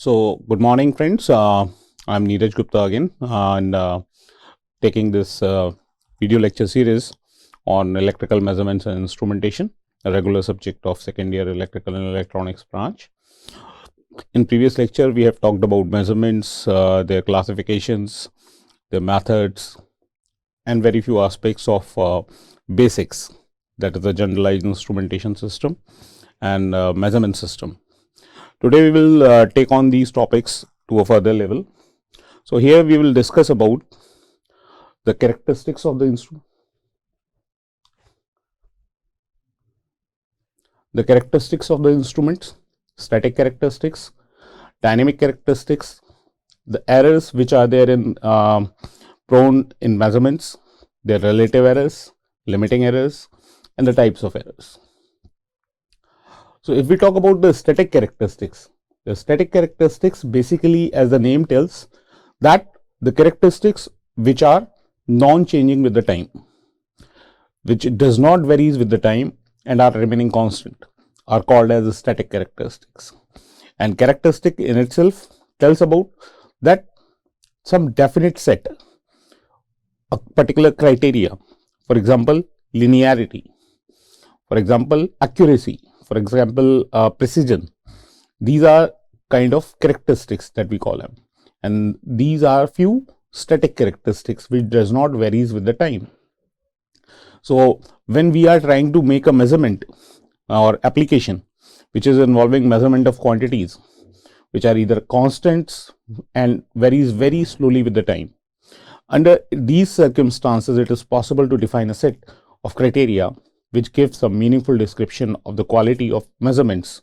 So, good morning, friends. I'm Neeraj Gupta again, and taking this video lecture series on electrical measurements and instrumentation, a regular subject of second year electrical and electronics branch. In previous lecture, we have talked about measurements, their classifications, their methods, and very few aspects of basics, that is the generalized instrumentation system and measurement system. Today we will take on these topics to a further level. So here we will discuss about the characteristics of the instrument, static characteristics, dynamic characteristics, the errors which are there in prone in measurements, their relative errors, limiting errors, and the types of errors. So if we talk about the static characteristics basically, as the name tells, that the characteristics which are non-changing with the time, which does not varies with the time and are remaining constant, are called as static characteristics. And characteristic in itself tells about that some definite set, a particular criteria, for example, linearity, for example, accuracy, for example, precision. These are kind of characteristics that we call them, and these are few static characteristics which does not varies with the time. So when we are trying to make a measurement or application which is involving measurement of quantities which are either constants and varies very slowly with the time, under these circumstances it is possible to define a set of criteria which gives some meaningful description of the quality of measurements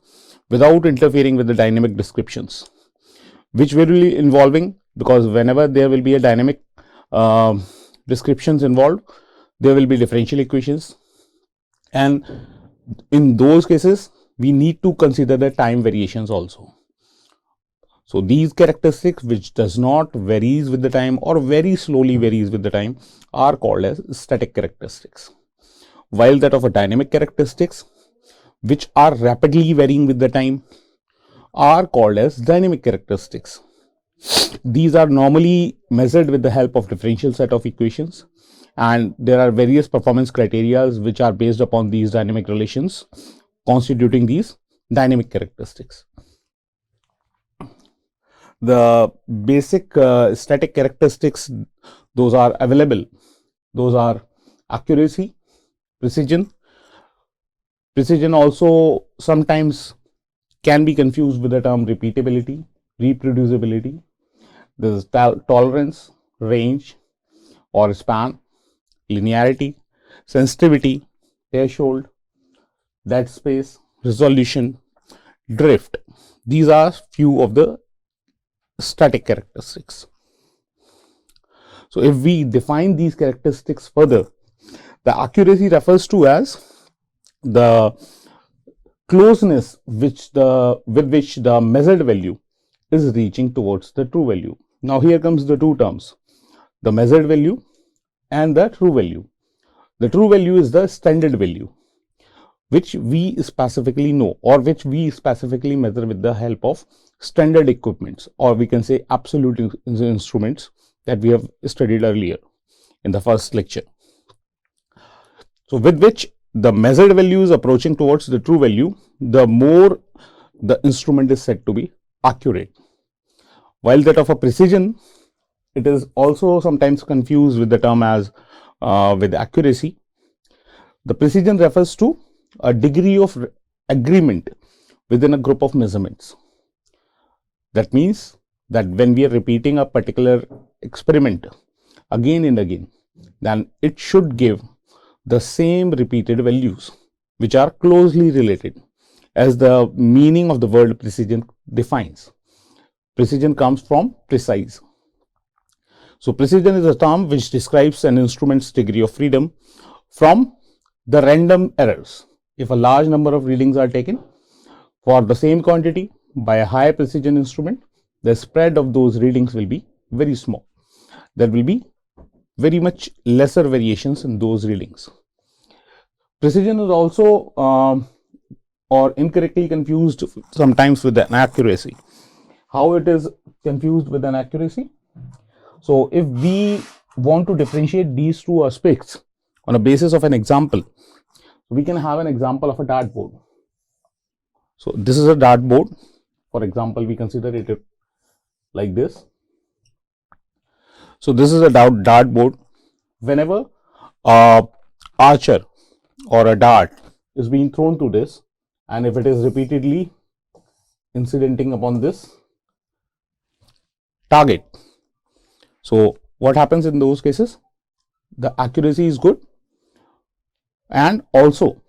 without interfering with the dynamic descriptions, which will be involving, because whenever there will be a dynamic descriptions involved, there will be differential equations, and in those cases we need to consider the time variations also. So these characteristics which does not varies with the time or very slowly varies with the time are called as static characteristics, while that of a dynamic characteristics which are rapidly varying with the time are called as dynamic characteristics. These are normally measured with the help of differential set of equations, and there are various performance criteria which are based upon these dynamic relations constituting these dynamic characteristics. The basic static characteristics, those are available. Those are accuracy, precision. Precision also sometimes can be confused with the term repeatability, reproducibility. There is tolerance, range or span, linearity, sensitivity, threshold, dead space, resolution, drift. These are few of the static characteristics. So if we define these characteristics further, the accuracy refers to as the closeness with which the measured value is reaching towards the true value. Now here comes the two terms, the measured value and the true value. The true value is the standard value which we specifically know, or which we specifically measure with the help of standard equipments, or we can say absolute instruments that we have studied earlier in the first lecture. So with which the measured value is approaching towards the true value, the more the instrument is said to be accurate. While that of a precision, it is also sometimes confused with the term as with accuracy. The precision refers to a degree of agreement within a group of measurements. That means that when we are repeating a particular experiment again and again, then it should give the same repeated values which are closely related, as the meaning of the word precision defines. Precision comes from precise. So precision is a term which describes an instrument's degree of freedom from the random errors. If a large number of readings are taken for the same quantity by a high precision instrument, the spread of those readings will be very small. There will be very much lesser variations in those readings. Precision is also or incorrectly confused sometimes with an accuracy. How it is confused with an accuracy? So if we want to differentiate these two aspects on a basis of an example, we can have an example of a dartboard. So this is a dartboard. For example, we consider it like this. So this is a dartboard. Whenever a archer or a dart is being thrown to this, and if it is repeatedly incidenting upon this target, so what happens in those cases? The accuracy is good, and also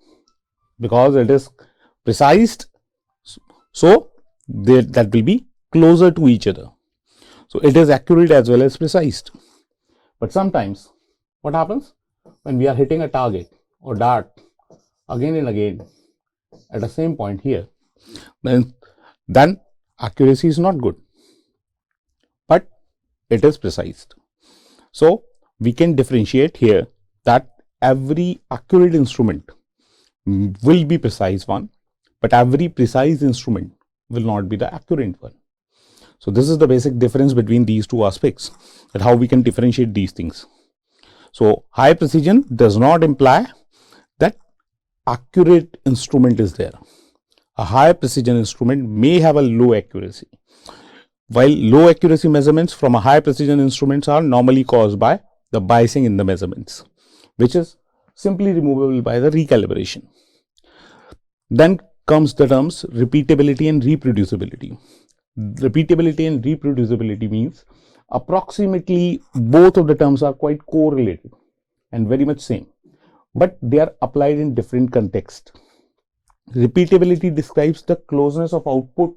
because it is precise, so that will be closer to each other. So it is accurate as well as precise. But sometimes what happens when we are hitting a target or dart again and again at the same point here, then accuracy is not good, but it is precise. So we can differentiate here that every accurate instrument will be precise one, but every precise instrument will not be the accurate one. So this is the basic difference between these two aspects, that how we can differentiate these things. So high precision does not imply that accurate instrument is there. A high precision instrument may have a low accuracy, while low accuracy measurements from a high precision instruments are normally caused by the biasing in the measurements, which is simply removable by the recalibration. Then comes the terms repeatability and reproducibility. Repeatability and reproducibility means approximately both of the terms are quite correlated and very much same, but they are applied in different contexts. Repeatability describes the closeness of output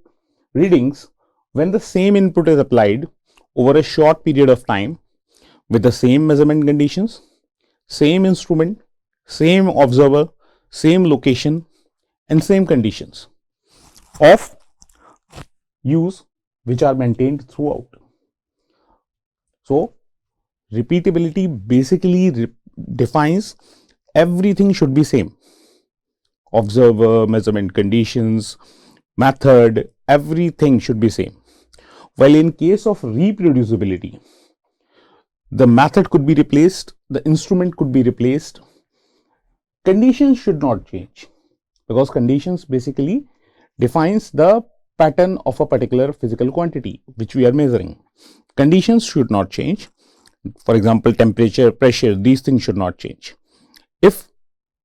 readings when the same input is applied over a short period of time with the same measurement conditions, same instrument, same observer, same location, and same conditions of use which are maintained throughout. So repeatability basically defines everything should be same. Observer, measurement conditions, method, everything should be same. While in case of reproducibility, the method could be replaced, the instrument could be replaced, conditions should not change, because conditions basically defines the pattern of a particular physical quantity which we are measuring. Conditions should not change. For example, temperature, pressure, these things should not change. If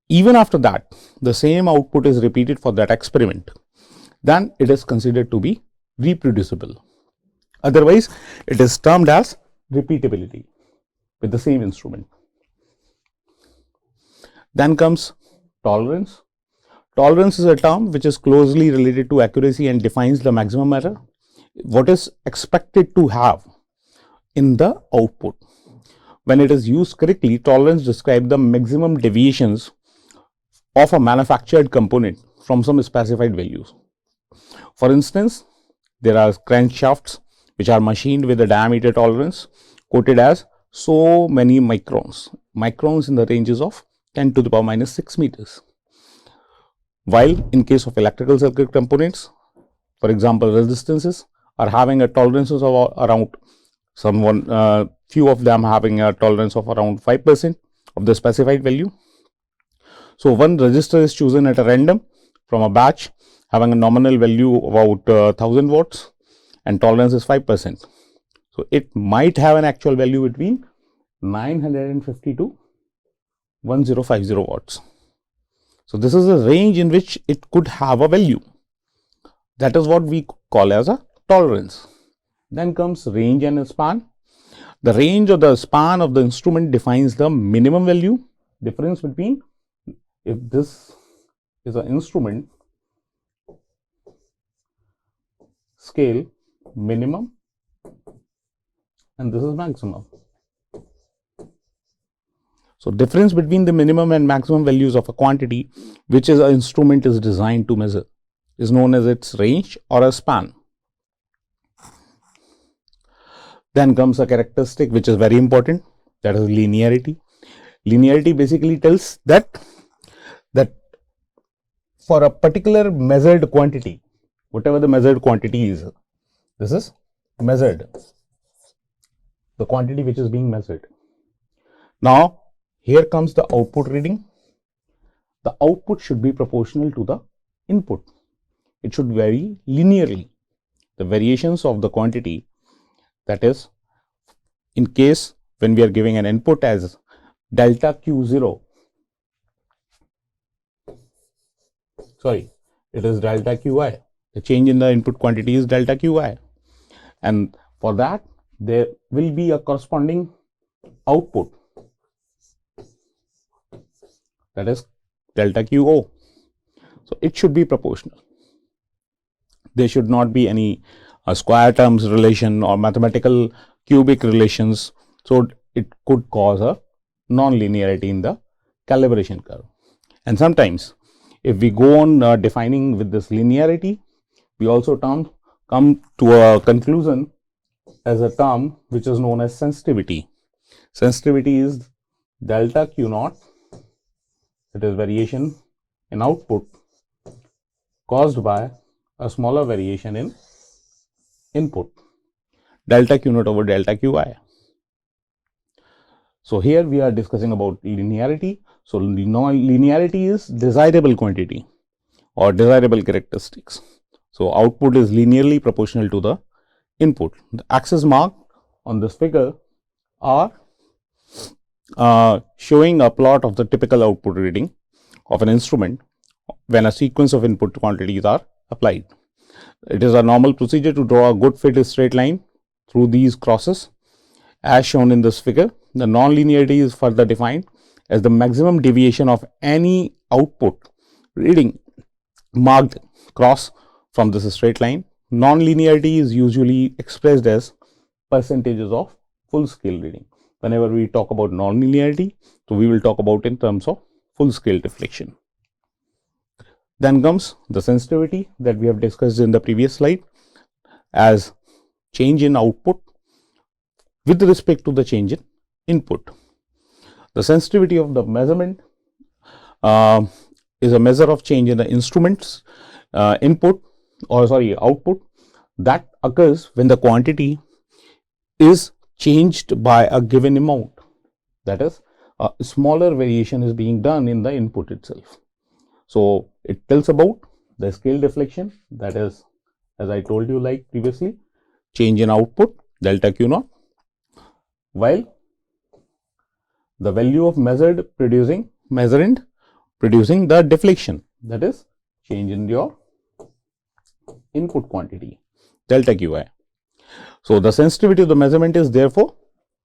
even after that the same output is repeated for that experiment, then it is considered to be reproducible. Otherwise, it is termed as repeatability with the same instrument. Then comes tolerance. Tolerance is a term which is closely related to accuracy and defines the maximum error, what is expected to have in the output. When it is used correctly, tolerance describes the maximum deviations of a manufactured component from some specified values. For instance, there are crankshafts which are machined with a diameter tolerance quoted as so many microns in the ranges of 10 to the power minus 6 meters. While in case of electrical circuit components, for example, resistances are having a tolerance of around few of them having a tolerance of around 5% of the specified value. So one resistor is chosen at a random from a batch having a nominal value about 1000 watts and tolerance is 5%. So it might have an actual value between 950 to 1050 watts. So this is a range in which it could have a value. That is what we call as a tolerance. Then comes range and span. The range or the span of the instrument defines the minimum value difference between, if this is an instrument scale, minimum, and this is maximum. So difference between the minimum and maximum values of a quantity which is an instrument is designed to measure is known as its range or a span. Then comes a characteristic which is very important, that is linearity. Linearity basically tells that for a particular measured quantity, whatever the measured quantity is, This is measured, the quantity which is being measured. Now, here comes the output reading. The output should be proportional to the input. It should vary linearly. The variations of the quantity, that is, in case when we are giving an input as delta Q0, sorry, it is delta Qi. The change in the input quantity is delta Qi. And for that, there will be a corresponding output, that is delta Qo. So it should be proportional. There should not be any square terms relation or mathematical cubic relations. So it could cause a non-linearity in the calibration curve. And sometimes if we go on defining with this linearity, we also come to a conclusion as a term which is known as sensitivity. Sensitivity is delta Q naught, it is variation in output caused by a smaller variation in input, delta Q naught over delta Qi. So here we are discussing about linearity. So linearity is desirable quantity or desirable characteristics. So output is linearly proportional to the input. The axes marked on this figure are showing a plot of the typical output reading of an instrument when a sequence of input quantities are applied. It is a normal procedure to draw a good fit straight line through these crosses. As shown in this figure, the nonlinearity is further defined as the maximum deviation of any output reading marked cross from this straight line. Nonlinearity is usually expressed as percentages of full scale reading. Whenever we talk about nonlinearity, so we will talk about in terms of full scale deflection. Then comes the sensitivity that we have discussed in the previous slide as change in output with respect to the change in input. The sensitivity of the measurement is a measure of change in the instrument's output that occurs when the quantity is changed by a given amount. That is, a smaller variation is being done in the input itself. So it tells about the scale deflection, that is, as I told you like previously, change in output delta Q naught, while the value of measured producing the deflection, that is change in your input quantity delta Qi. So the sensitivity of the measurement is therefore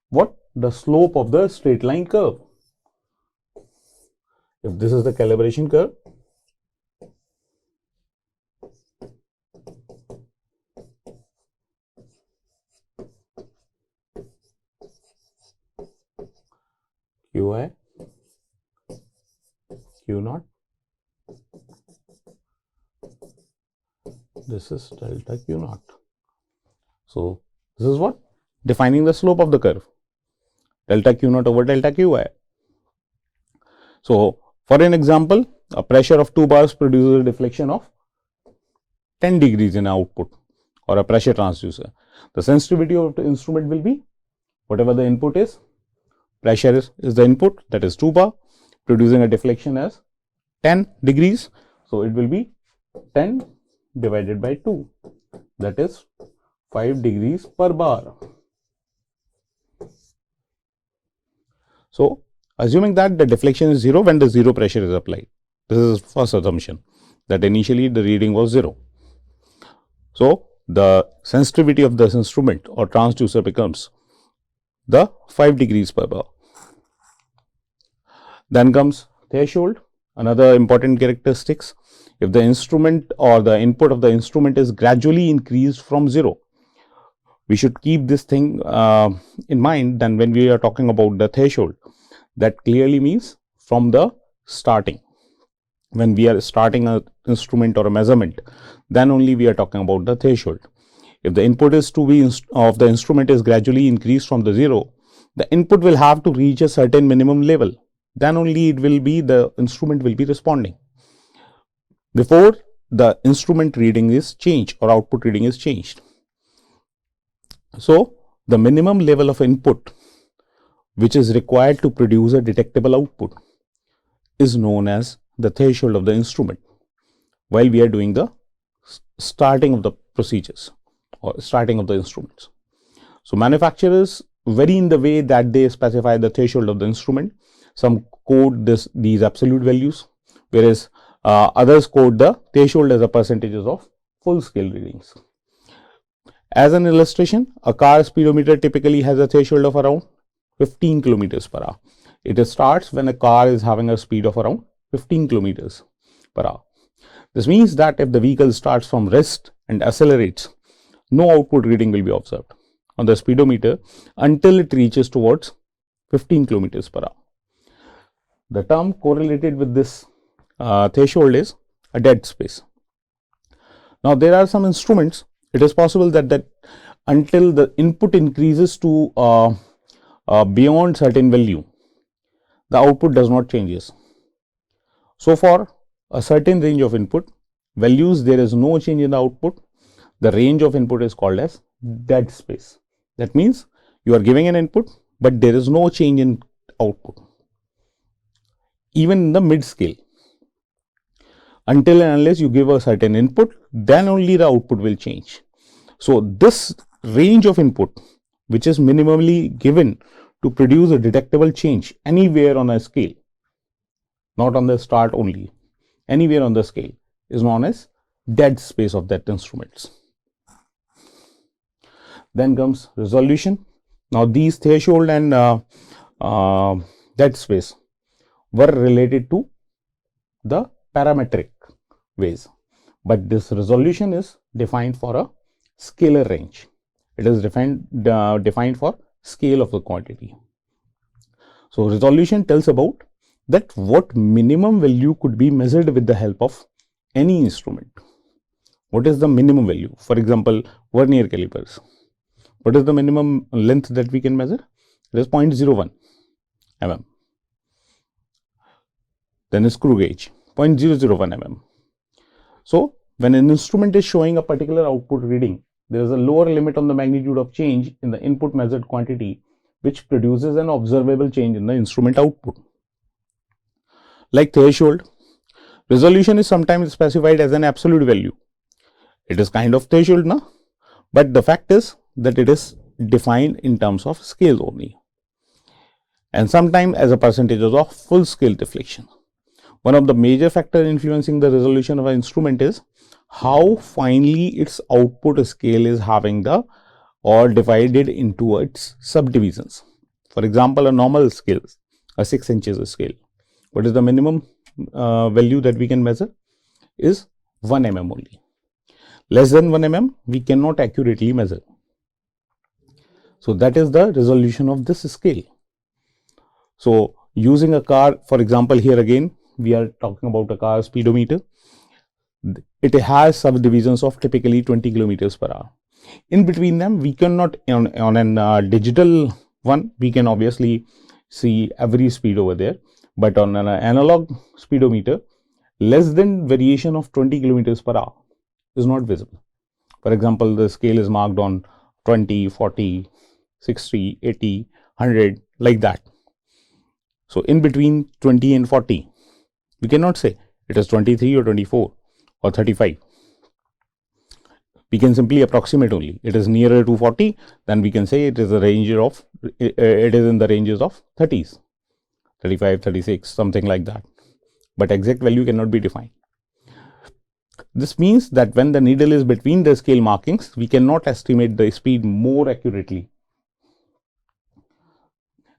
what? The slope of the straight line curve. If this is the calibration curve, Qi, Q naught, this is delta Q naught. So this is what? Defining the slope of the curve, delta Q naught over delta Qi. So for an example, a pressure of 2 bars produces a deflection of 10 degrees in output or a pressure transducer. The sensitivity of the instrument will be whatever the input is, pressure is the input, that is 2 bar, producing a deflection as 10 degrees. So it will be 10 divided by 2, that is 5 degrees per bar. So assuming that the deflection is 0 when the 0 pressure is applied. This is first assumption, that initially the reading was 0. So the sensitivity of this instrument or transducer becomes the 5 degrees per bar. Then comes threshold, another important characteristics. If the instrument or the input of the instrument is gradually increased from 0, we should keep this thing in mind. Then when we are talking about the threshold, that clearly means from the starting. When we are starting an instrument or a measurement, then only we are talking about the threshold. If the input is to be of the instrument is gradually increased from the 0, the input will have to reach a certain minimum level. Then only it will be the instrument will be responding. Before the instrument reading is changed or output reading is changed. So the minimum level of input which is required to produce a detectable output is known as the threshold of the instrument while we are doing the starting of the procedures or starting of the instruments. So manufacturers vary in the way that they specify the threshold of the instrument. Some code these absolute values, whereas others code the threshold as a percentages of full scale readings. As an illustration, a car speedometer typically has a threshold of around 15 kilometers per hour. It starts when a car is having a speed of around 15 kilometers per hour. This means that if the vehicle starts from rest and accelerates, no output reading will be observed on the speedometer until it reaches towards 15 kilometers per hour. The term correlated with this threshold is a dead space. Now, there are some instruments, it is possible that until the input increases to beyond certain value, the output does not changes. So, for a certain range of input values, there is no change in the output. The range of input is called as dead space. That means you are giving an input, but there is no change in output, even in the mid scale. Until and unless you give a certain input, then only the output will change. So, this range of input, which is minimally given to produce a detectable change anywhere on a scale, not on the start only, anywhere on the scale, is known as dead space of that instruments. Then comes resolution. Now, these threshold and dead space were related to the parametric ways, but this resolution is defined for a scalar range. It is defined for scale of the quantity. So, resolution tells about that what minimum value could be measured with the help of any instrument. What is the minimum value? For example, vernier calipers. What is the minimum length that we can measure? It is 0.01 mm. Then screw gauge, 0.001 mm. So, when an instrument is showing a particular output reading, there is a lower limit on the magnitude of change in the input measured quantity, which produces an observable change in the instrument output. Like threshold, resolution is sometimes specified as an absolute value. It is kind of threshold, na? But the fact is that it is defined in terms of scales only, and sometimes as a percentage of full scale deflection. One of the major factors influencing the resolution of an instrument is how finely its output scale is having the or divided into its subdivisions. For example, a normal scale, a 6 inches scale, what is the minimum value that we can measure is 1 mm only. Less than 1 mm we cannot accurately measure. So, that is the resolution of this scale. So, using a car, for example, here again we are talking about a car speedometer. It has subdivisions of typically 20 kilometers per hour. In between them, we cannot, on a digital one, we can obviously see every speed over there, but on an analog speedometer, less than variation of 20 kilometers per hour is not visible. For example, the scale is marked on 20, 40, 60, 80, 100, like that. So, in between 20 and 40, we cannot say it is 23 or 24 or 35. We can simply approximate only. It is nearer to 40, then we can say it is a range of, it is in the ranges of 30s, 35, 36, something like that. But exact value cannot be defined. This means that when the needle is between the scale markings, we cannot estimate the speed more accurately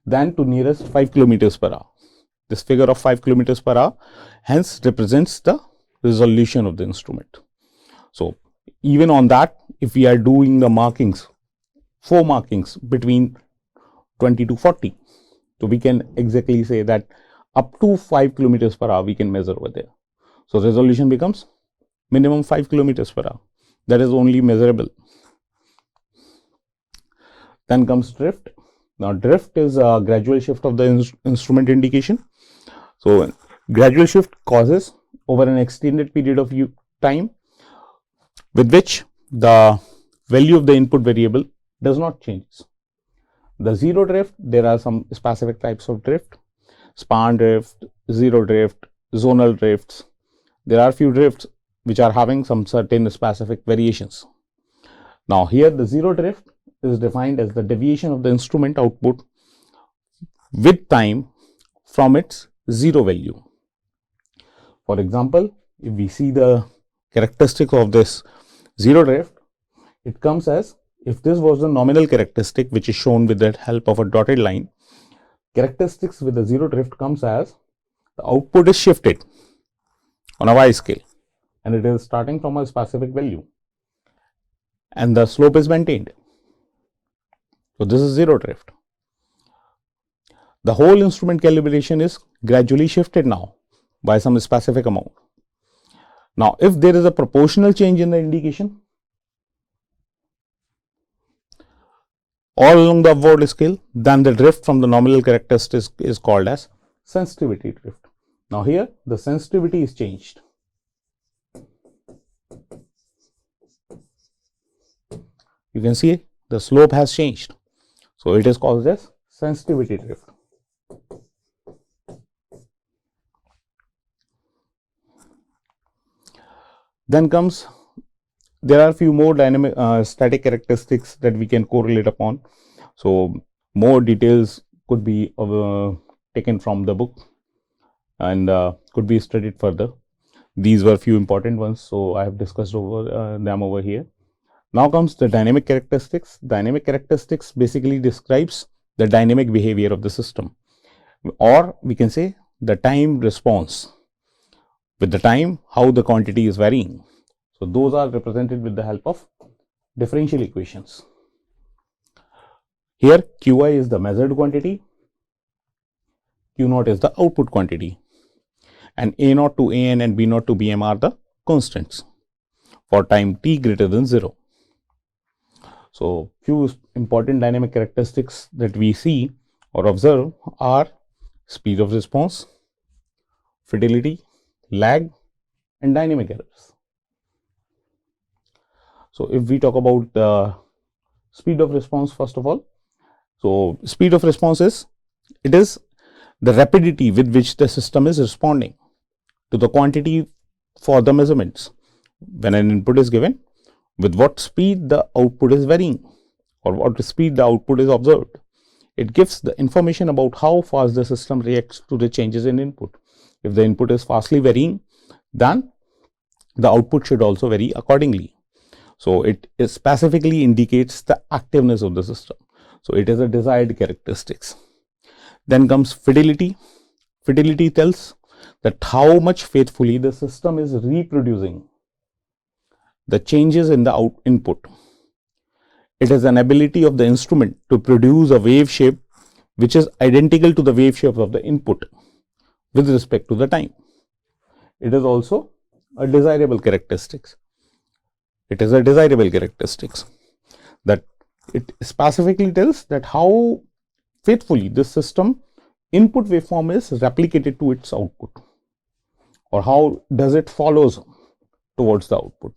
than to nearest 5 kilometers per hour. This figure of 5 kilometers per hour hence represents the resolution of the instrument. So, even on that, if we are doing the markings, 4 markings between 20 to 40, so we can exactly say that up to 5 kilometers per hour we can measure over there. So, resolution becomes minimum 5 kilometers per hour. That is only measurable. Then comes drift. Now, drift is a gradual shift of the instrument indication. So, gradual shift causes over an extended period of time with which the value of the input variable does not change. The zero drift, there are some specific types of drift: span drift, zero drift, zonal drifts. There are few drifts which are having some certain specific variations. Now here the zero drift is defined as the deviation of the instrument output with time from its zero value. For example, if we see the characteristic of this zero drift, it comes as, if this was the nominal characteristic which is shown with the help of a dotted line, characteristics with the zero drift comes as the output is shifted on a y scale and it is starting from a specific value and the slope is maintained. So this is zero drift. The whole instrument calibration is gradually shifted now by some specific amount. Now if there is a proportional change in the indication all along the upward scale, then the drift from the nominal characteristic is called as sensitivity drift. Now here the sensitivity is changed. You can see the slope has changed. So it is called as sensitivity drift. Then comes, there are few more dynamic static characteristics that we can correlate upon. So more details could be taken from the book and could be studied further. These were few important ones, so I have discussed over them over here. Now comes the dynamic characteristics. Dynamic characteristics basically describes the dynamic behavior of the system, or we can say the time response. With the time, how the quantity is varying. So those are represented with the help of differential equations. Here Qi is the measured quantity, Q naught is the output quantity, and A naught to An and B naught to Bm are the constants for time t greater than 0. So few important dynamic characteristics that we see or observe are speed of response, fidelity, lag, and dynamic errors. So if we talk about the speed of response first of all, so speed of response is, it is the rapidity with which the system is responding to the quantity for the measurements. When an input is given, with what speed the output is varying or what speed the output is observed. It gives the information about how fast the system reacts to the changes in input. If the input is fastly varying, then the output should also vary accordingly. So it specifically indicates the activeness of the system. So it is a desired characteristics. Then comes fidelity. Fidelity tells that how much faithfully the system is reproducing the changes in the input. It is an ability of the instrument to produce a wave shape which is identical to the wave shape of the input with respect to the time. It is also a desirable characteristics. It is a desirable characteristics that it specifically tells that how faithfully this system input waveform is replicated to its output, or how does it follows towards the output.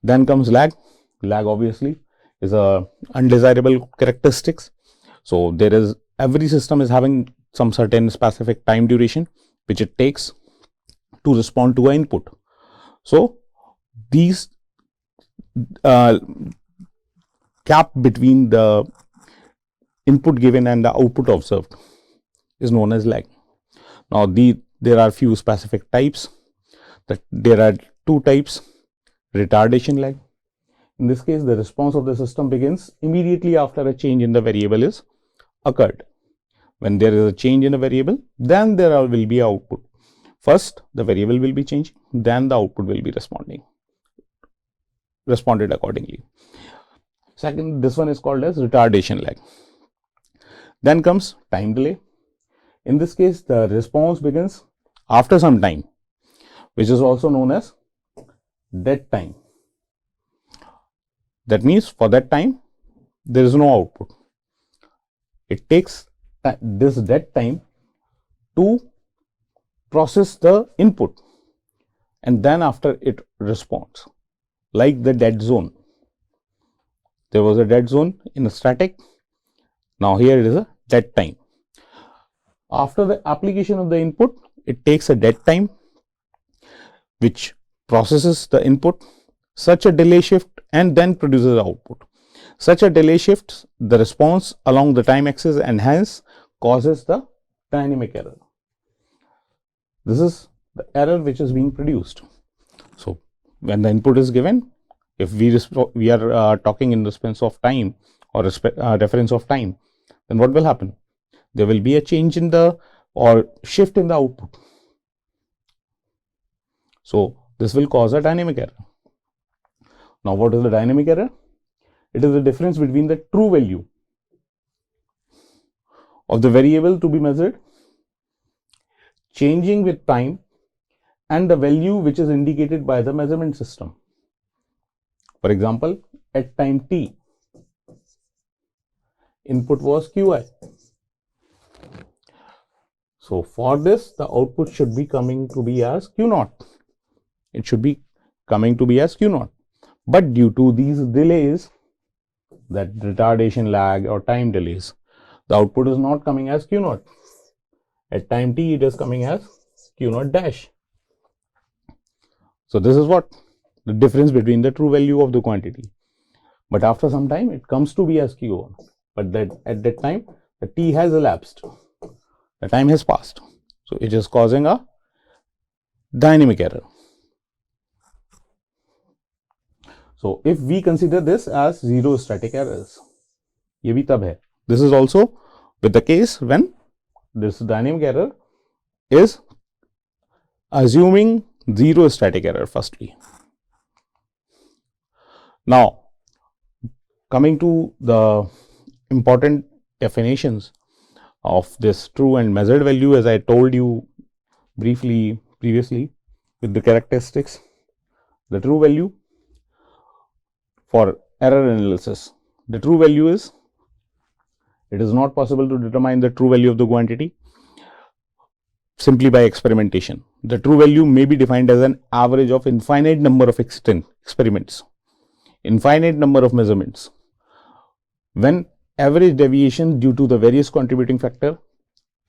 Then comes lag. Lag obviously is a undesirable characteristics. So there is, every system is having some certain specific time duration which it takes to respond to an input. So these gap between the input given and the output observed is known as lag. Now there are few specific types. That there are two types: retardation lag. In this case, the response of the system begins immediately after a change in the variable is occurred. When there is a change in a variable, then there will be output. First, the variable will be changing, then the output will be responded accordingly. Second, this one is called as retardation lag. Then comes time delay. In this case, the response begins after some time, which is also known as dead time. That means for that time, there is no output. It takes this dead time to process the input, and then after it responds, like the dead zone. there was a dead zone in a static. Now here it is a dead time. After the application of the input, it takes a dead time which processes the input, such a delay shift, and then produces the output. Such a delay shifts the response along the time axis and hence causes the dynamic error. This is the error which is being produced. So when the input is given, if we are talking in response of time or reference of time, then what will happen? There will be a change in the or shift in the output. So this will cause a dynamic error. Now what is the dynamic error? It is the difference between the true value of the variable to be measured changing with time and the value which is indicated by the measurement system. For example, at time t, input was qi. So for this, the output should be coming to be as q naught. It should be coming to be as q naught. But due to these delays, that retardation lag or time delays, the output is not coming as q naught. At time t, it is coming as q naught dash. So this is what the difference between the true value of the quantity. But after some time, it comes to be as q1. But that at that time, the t has elapsed. The time has passed. So it is causing a dynamic error. So if we consider this as zero static errors, ये भी तब है. This is also with the case when this dynamic error is assuming zero static error firstly. Now, coming to the important definitions of this true and measured value, as I told you briefly previously with the characteristics, the true value for error analysis, the true value is, it is not possible to determine the true value of the quantity simply by experimentation. The true value may be defined as an average of infinite number of experiments, infinite number of measurements. When average deviation due to the various contributing factor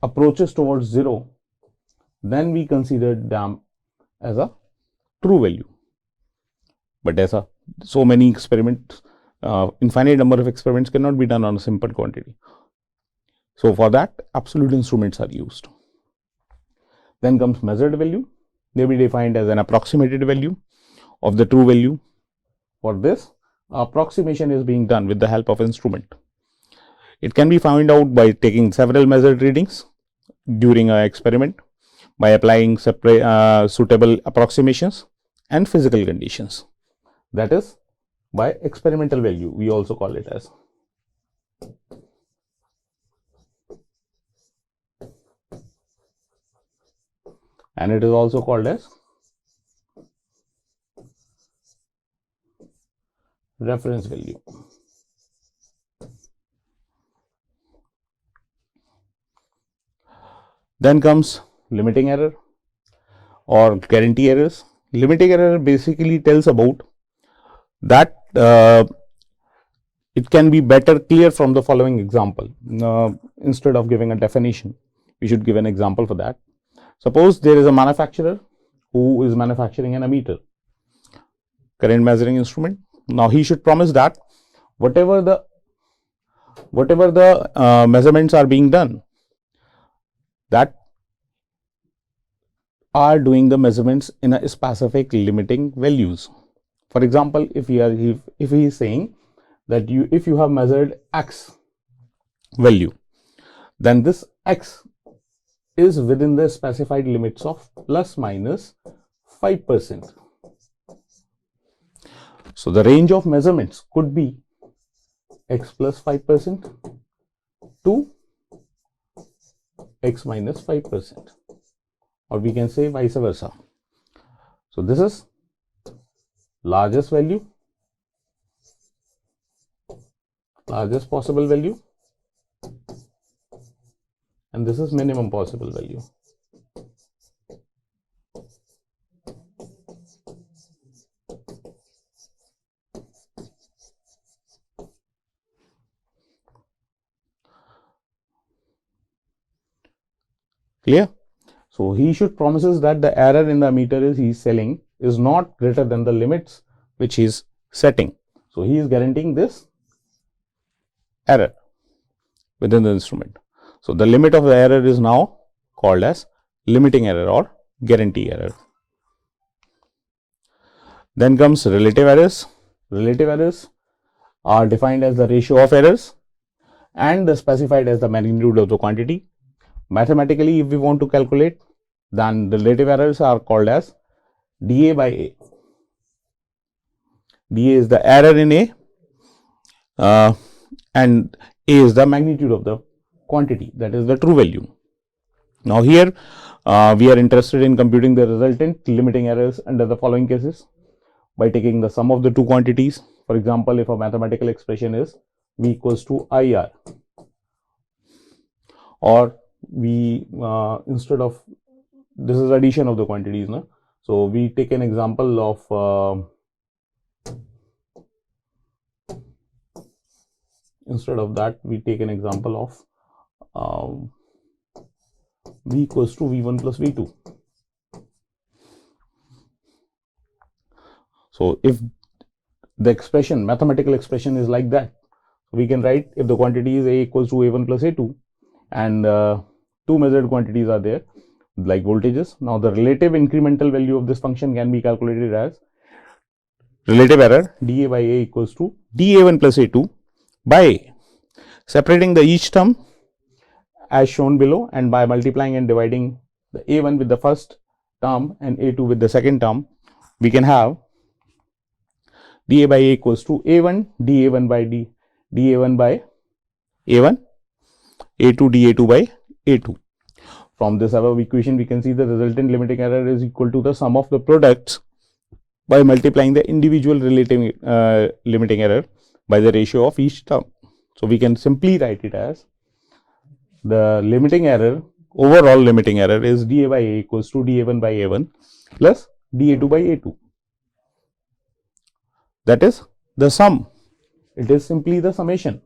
approaches towards zero, then we consider them as a true value. But as so many experiments, infinite number of experiments cannot be done on a simple quantity. So for that, absolute instruments are used. Then comes measured value. They will be defined as an approximated value of the true value. For this, approximation is being done with the help of instrument. It can be found out by taking several measured readings during an experiment, by applying suitable approximations and physical conditions. That is by experimental value, we also call it as. And it is also called as reference value. Then comes limiting error or guarantee errors. Limiting error basically tells about that it can be better clear from the following example. Instead of giving a definition, we should give an example for that. Suppose there is a manufacturer who is manufacturing an ammeter, current measuring instrument. Now he should promise that whatever the measurements are being done, that are doing the measurements in a specific limiting values. For example, if he is saying that if you have measured x value, then this x is within the specified limits of plus minus 5%. So the range of measurements could be x plus 5% to x minus 5%, or we can say vice versa. So this is largest value, largest possible value, and this is minimum possible value. Clear? So he should promises that the error in the ammeter he is selling is not greater than the limits which he is setting. So he is guaranteeing this error within the instrument. So the limit of the error is now called as limiting error or guarantee error. Then comes relative errors. Relative errors are defined as the ratio of errors and specified as the magnitude of the quantity. Mathematically, if we want to calculate, then the relative errors are called as dA by A. dA is the error in A and A is the magnitude of the quantity, that is the true value. Now here we are interested in computing the resultant limiting errors under the following cases by taking the sum of the two quantities. For example, if a mathematical expression is V equals to IR, or we instead of this is addition of the quantities, no? So we take an example of instead of that we take an example of V equals to V1 plus V2. So if the expression, mathematical expression is like that, we can write if the quantity is A equals to A1 plus A2 and two measured quantities are there like voltages. Now the relative incremental value of this function can be calculated as relative error dA by A equals to dA1 plus A2 by A. Separating the each term as shown below and by multiplying and dividing the A1 with the first term and A2 with the second term, we can have dA by A equals to A1 dA1 by dA1 by A1, A2 dA2 by A2. From this above equation, we can see the resultant limiting error is equal to the sum of the products by multiplying the individual relative limiting error by the ratio of each term. So we can simply write it as the limiting error, overall limiting error is dA by A equals to dA1 by A1 plus dA2 by A2. That is the sum. It is simply the summation.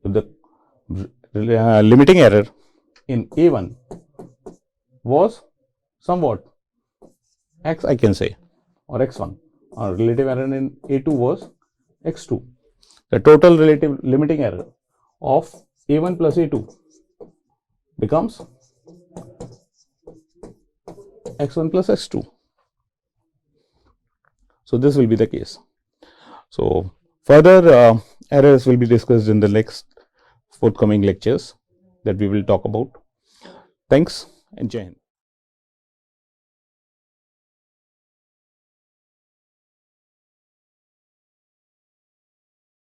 The limiting error in A1 was somewhat x, I can say, or x1, or relative error in A2 was x2. The total relative limiting error of A1 plus A2 becomes x1 plus x2. So this will be the case. So further errors will be discussed in the next forthcoming lectures that we will talk about. Thanks and Jai Hind.